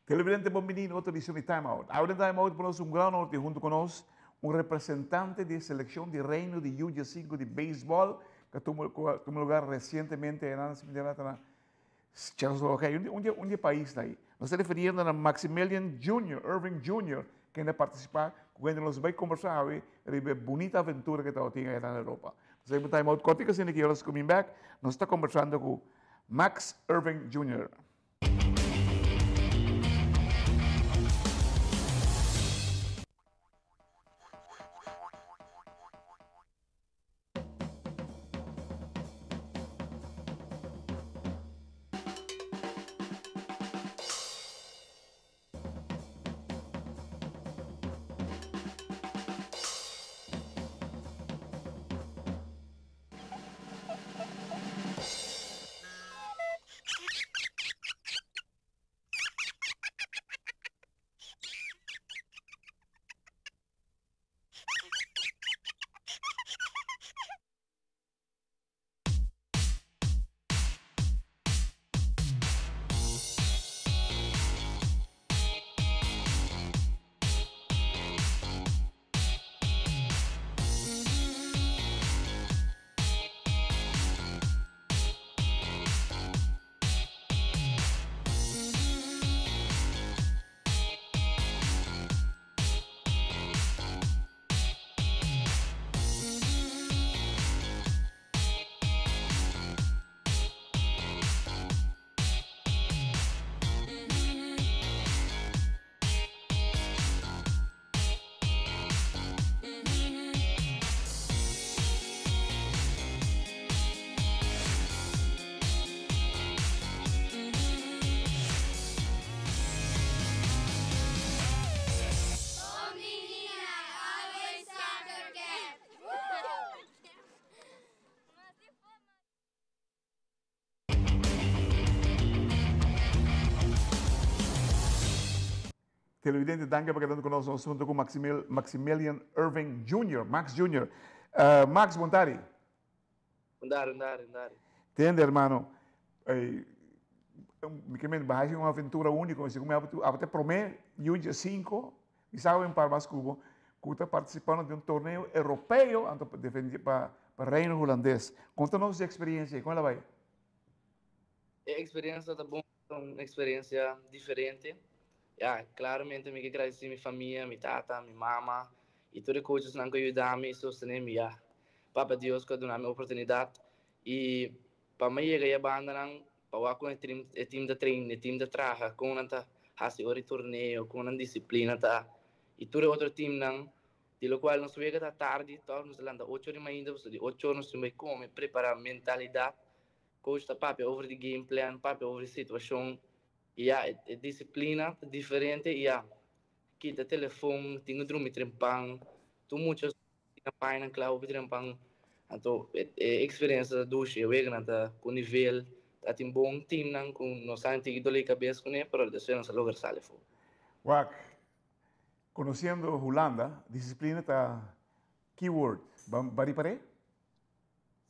Televidente Bombinino, otra edición de Time Out. Ahora en Time Out ponemos un gran norte junto con nosotros, un representante de selección de reino de UG5 de béisbol, que tomó lugar recientemente en la Checoslovaquia, un día país ahí. Nos está refiriendo a Maximilian Jr., Irving Jr., que ainda participar, quando nos vai conversar sobre a bonita aventura que está tendo aí na Europa. Nós temos time out corto, que assim que eles coming back, nós está conversando com Max Irving Jr. Televidente, danke por quedando conosco junto com Maximilian Irving Jr., Max Jr. Max, bom tarde. Andare. Entende, hermano? Que me bahia uma aventura única, assim, como até promê, Yuja 5, e sabe em Parmas Cubo, que está participando de um torneio europeu para o reino holandês. Conta-nos a experiência, como ela vai? A experiência tá bom, uma experiência diferente. Claramente, me agradeço minha família, minha tata, minha mama, e todos os coaches que ajudam e sostenem-me. Papa Deus que deu a oportunidade. E para mim, a banda, para o time de treino, o time de trabalho, com a hasi ori torneio, com a disciplina, e todo outro time, de lo qual nós vemos tarde, nós landa 8 horas ainda, de 8 horas nós temos como preparar a mentalidade, coach tá papo over the game plan, papo over a situação, e a disciplina diferente, e kita telefone, tinha drum trempang, tu muitas na cloud trempang, então experiência do che, wega na com nível, tá tem bom time nang com nós antigo dole cabeça com né, pero después nós logo sale fo. Wak, conhecendo Holanda, disciplina está keyword. Bari pare?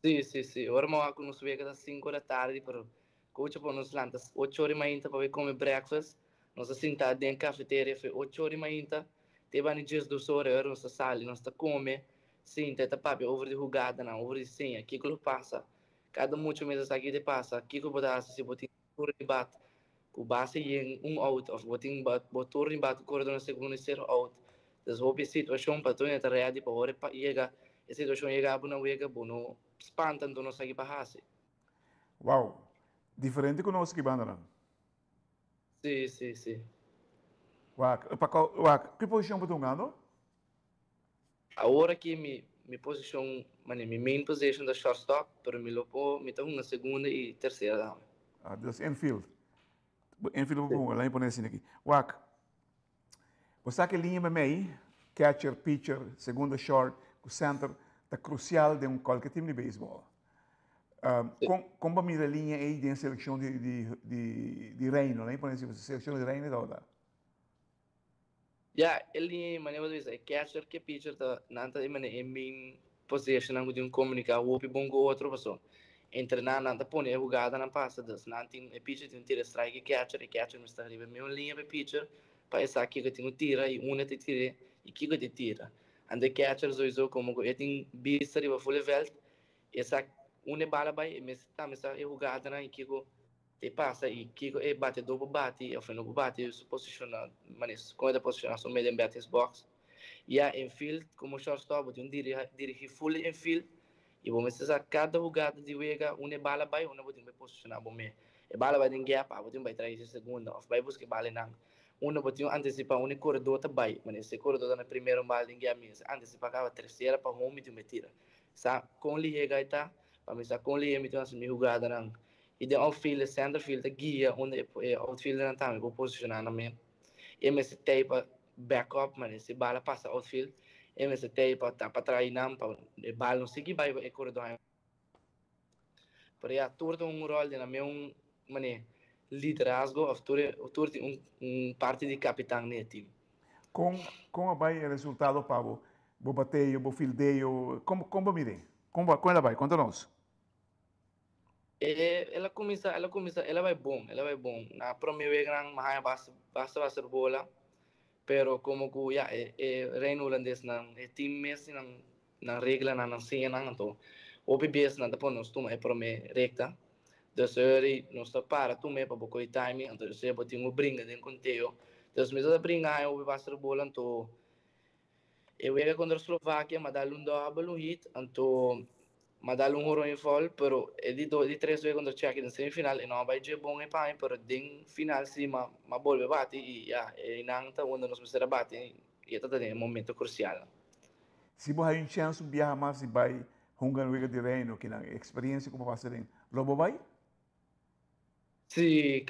Sì. Ora mo con nos vega da 5 da tarde, però coach po nos lanta 8 ore mainta para comer breakfast. Nós senta dentro da cafeteria fe 8 ore mainta. Te bani just 2 ore ora nós sali, nós ta come. Senta ta papi over de jugada na, over de senha, que lo passa. Cada muito meses aqui de passa, que ko botar se botin tur de bat. Ku base yen out of botin bat botur de bat corredor na segundo e zero out. Das hope situação para tu ne ta ready para ore pa chega. A situação chega a na wega bono spantano non sai bahasi. Wow, diferente conosco que banda, não? Sì. Wak, que posição você está jogando? Agora que mi posição, mi main position da shortstop, pero mi lopo, mi tá na segunda e terceira down. Das infield. Infield, Sì. lá em assim aqui. Wak, você que linha meio, catcher, pitcher, segunda short, o center, está crucial de qualquer time de beisebol. Como a minha linha aí de seleção de reino, né? Por exemplo, seleção de reino toda. Ele maneira de dizer, catcher que pitcher tá nanta de maneira main position ang gudyung comunicar o pi bongo outro pessoa. entrenar na pone jogada na passa das na tem e pitcher tem tira strike e catcher me está arriba me linha para pitcher para essa aqui que tem o tira e uma te tira e que te tira and the catcher so como eu tem bista arriba full veld essa uma bala vai me está jogada na e que te passa e que e bate dopo bate e fino bate su posiciona manis come da posiciona so medium batters box e infield como shortstop tem dirige full infield e vamos precisar cada jogada de vega uma bala vai uma botin vai posicionar bom me e bala vai em gap a botin vai trazer segunda of vai buscar bala não uma botin antecipa uma corredor tá vai mas esse corredor na primeira bala em gap mesmo antecipa a terceira para home e metira sa com liga tá para me sa com liga me tem as jogada não e de outfield center field guia onde outfield não tá me vou posicionar na me e me se tape backup mas esse bala passa outfield MST para trás não para o bal não seguir vai é corredor para a tour tem rol de na meu mané liderazgo of tour tem parte de capitão nesse time como vai o resultado para o bateio, o fildeio, como mire? Como ela vai? Conta-nos. Ela vai bom na primeira gran mahaya basta bola pero como que ya reino holandês não é time mesmo na regra na cena então o BBS na depois nós toma é para me recta dus nós está para tu me para boco time então você pode um brinca de conteúdo dus mesmo brinca eu basta bola então eu ia contra a Eslováquia mas dá double hit então madal um horo em fall, pero de três vezes contra Czech na semifinal e não vai ser bom em pai, pero em final sim ma volve bate e e não tá onde nós vamos bate e tá tendo um momento crucial. Se você tem chance de viajar mais e vai hungar no de reino, que na experiência como fazer em Lobo vai? Sim,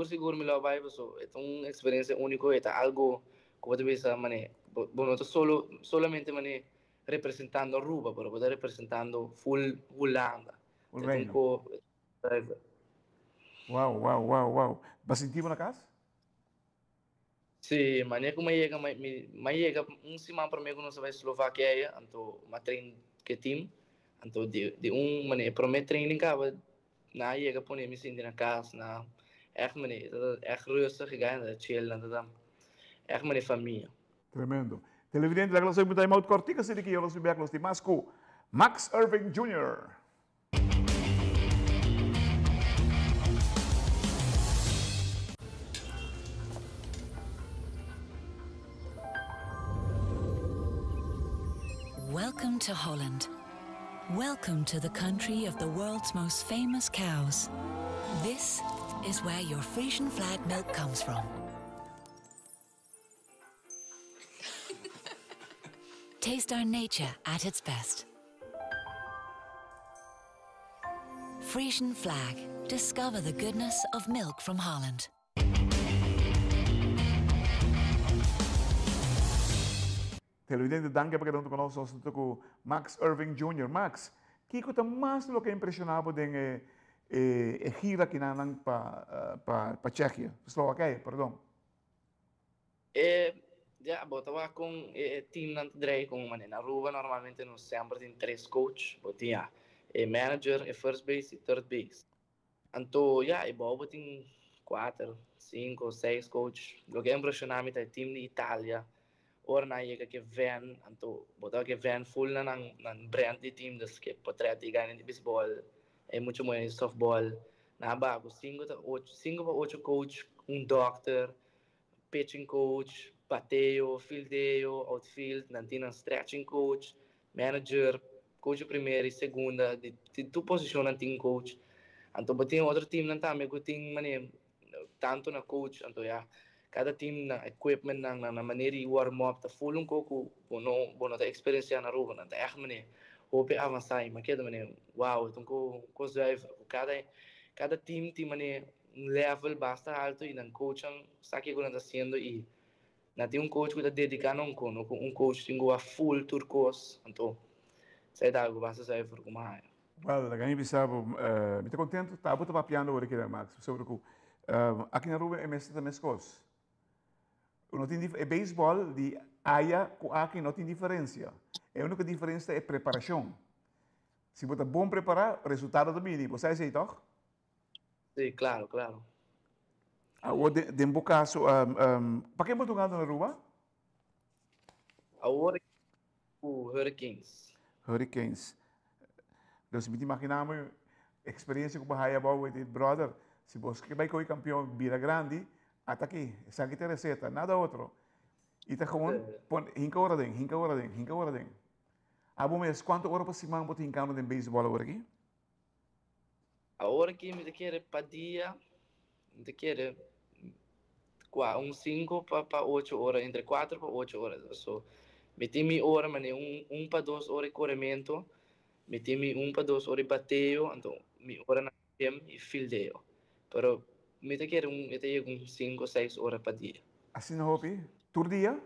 seguro me lo vai, so é uma experiência única, é algo como tu vês, mané, bom, não solamente mané representando Aruba, pero poder representando full Holanda. O Então, reino. Uau. Você sentiu na casa? Sim, maneira como chega semana para mim quando você vai Eslováquia, então uma trein que time, então de maneira para mim training acaba na chega para me sentir na casa, na echt rustig gegaan, chill na dat, echt maneira família. Tremendo. Televidente, la clase de time out cortica, se que eu los subia los Masco, Max Irving Jr. Welcome to Holland. Welcome to the country of the world's most famous cows. This is where your Frisian flag milk comes from. Taste our nature at its best. Frisian flag. Discover the goodness of milk from Holland. Televidente, danke por quedando conosco com Max Irving Jr. Max, que coisa mais do que impressionava de gira que não para Tchequia, Eslovaquia, perdão. Ja, botava com team na Drei com na Aruba normalmente nós sempre tem três coach, botinha manager, first base e third base. Então, ja, e bobo tem 4, 5, 6 coach. O que impressiona me é team de Itália. Ora na chega que van, então botava que van full na brand de team das que potretti ganhar de baseball, é muito mais softball. Na bago 5 para 8 coach, doctor, pitching coach, bateio, fildeio, outfield, nantina stretching coach, manager, coach primeira e segunda, de tu posiciona team coach. Então, tem outro time não também que tem tanto na coach, então cada team na equipment na maneira de warm up, tá full pouco bono da experiência na rua, na echt maneira, hope avançar, mas que maneira, wow, então cada team tem maneira level bastante alto e na coach sabe que está fazendo e na tem coach que está dedicado coach tem a full turcos, então sai da algo bastante sair por como é. Well, ganhei bisabo, me estou contente, tá muito papiando hoje aqui, Max, sobre o aqui na Aruba é mesmo da mescos. Não tem beisebol de aia com aqui não tem diferença. A única diferença é preparação. Se você bom preparar, o resultado também, você é assim, toch? Sim, claro, claro. Agora, de um caso, para quem você ganha na Aruba? Agora o Hurricanes. Hurricanes. Dus met imaginamos experiência com o Bahia Boa e brother, se você vai com o campeão Bira Grande, até aqui, essa aqui tem receita, nada outro. E tá gewoon, pon, hinka hora den, hinka hora den, hinka hora den. Abo mes, quanto hora por semana você hincando de beisebol agora aqui? Agora que me quer para dia, me quer 5 para 8 horas, entre 4 para 8 horas. So, me tem mi hora, mane, para 2 horas de corrimento, me tem mi para 2 horas de bateo, então mi hora na game e fildeo. Pero me te quer me te 5 6 horas para dia. Assim na hopi? Tur dia?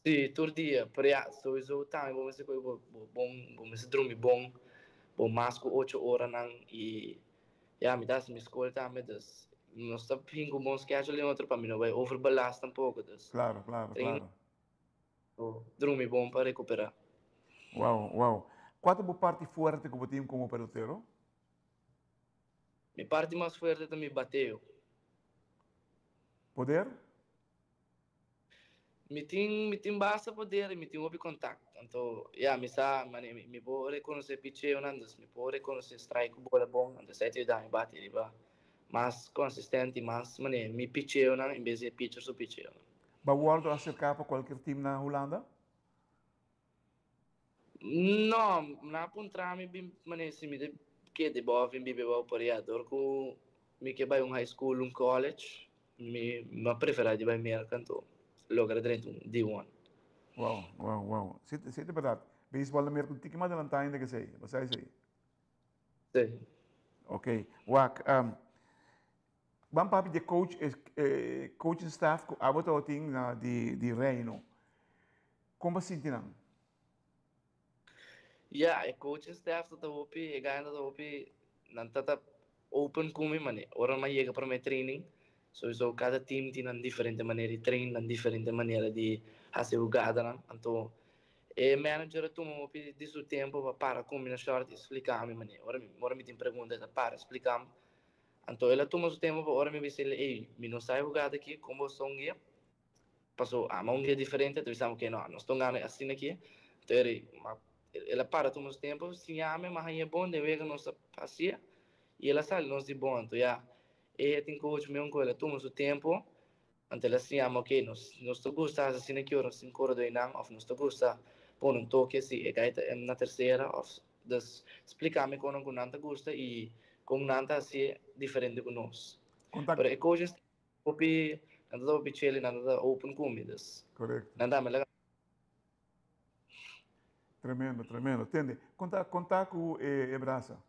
Sim, todo dia, pero ja, sowieso também vamos se bom, vamos se dormir bom, bom mais que 8 horas não e ja, me dá se me escolha também, dus nós está pingo bom schedule em outro para mim não vai overbelastar um pouco, dus Claro, claro, treino, claro. dormir bom para recuperar. Uau, uau. Quanto é a parte forte que você tem como pelotero? Mi parte mais forte também bateu. Poder? Me tem basta poder, me tem outro contato. Então, ja, me sa, mane, me pode reconhecer pitch não, dus me pode reconhecer strike bola bom, então sai te dá me bate, riba. Mais consistente, mais, mane, me pitcheo não, em vez de pitcher su pitcheo. Bawardo acercar para qualquer time na Holanda? Não, na puntra me bim, mane, se me de que de boa vim bibe boa por aí, dorco me que vai high school, college, me prefere de vai mer canto, logra dentro D1. Uau, uau, uau. Zit é verdade. Baseball na merk tiki maar dan ainda que sei. Você é aí. Sim. Ok. Wak, bam papi de coach, coaching staff, abo to ting na di reino. Como se sentir? Ja, ik coach staff dat hoop ik ga dat hoop nanta open kumi mane. Ora ma llega para minha training. Sowieso cada team tem uma diferente maneira de treinar, uma diferente maneira de fazer jogada, né? Então, o manager toma um pouco de seu tempo para combinar short e explicar a minha maneira. Ora me tem pergunta para explicar. Então, ela toma o tempo para ora me dizer, ei, me não sai jogada aqui, como são guia. Passou, mas um dia diferente, então pensamos que não, nós estamos assim aqui. Então, ela para todos os tempos, se chama, mas é bom, deve que nós passeia, e ela sai, nós de bom, então, já, e tem coach mesmo com ela, todos o tempo, então ela se chama, ok, nós gosta assim aqui, nós se encorda do inang, ou nós gosta, pôr um toque, assim, e cai na terceira, ou, das, explicar-me como não gosta, e como não assim, diferente com nós. Contact. Pero, coach, opi, nada opi chile, nada open comidas. Correto. Nada, me Tremendo, tremendo. Entende? Contar com Ebrasa.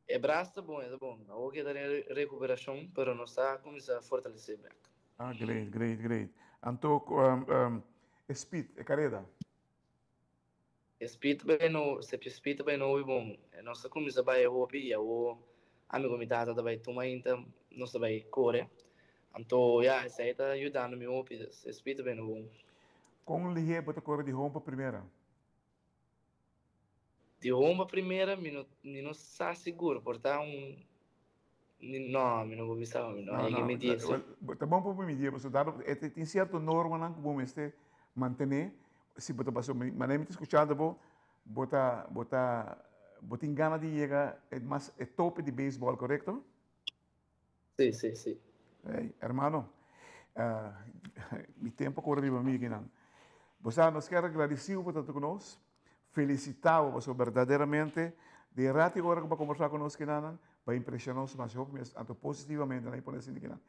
É braço tá bom, é bom. Não que dar recuperação, mas não está começando a fortalecer back. Ah, great, great, great. Anto, speed, é careda. Speed bem no, se speed bem no é bom. Não está começando a vai hopi, e o amigo me tá vai tomar então, não está vai correr. Então, já, isso aí tá ajudando me hopi, speed bem no bom. Com o lihe, bota correr de home para primeira. De home primeira, me não está seguro, portanto, não, me não vou pensar, não, aí me diz. Tá bom para me dizer, mas tem certo norma não que bom este manter, se bota passou, mas nem me escutado bota engana de chegar é tope de beisebol, correto? Sim, sim, sim. Hermano, mi tempo corre para mim aqui não. Você nos quer agradecer por estar conosco, felicitar-vos verdadeiramente, de rato agora para conversar conosco aqui não, para impressionar-nos mais rápido, positivamente na hipótese aqui não.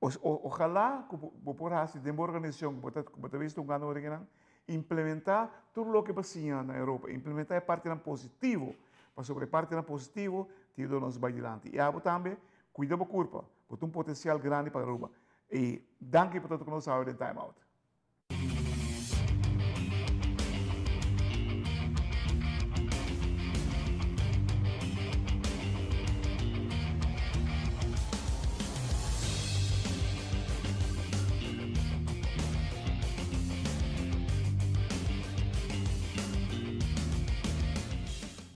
Ojalá que você possa de uma organização que você visto um ano aqui não, implementar tudo o que passa na Europa, implementar a parte positivo, para sobre a parte positivo, tudo nos vai adiante. E aí também, cuida da curva, porque tem um potencial grande para a Europa. E danke por estar conosco agora em Time Out.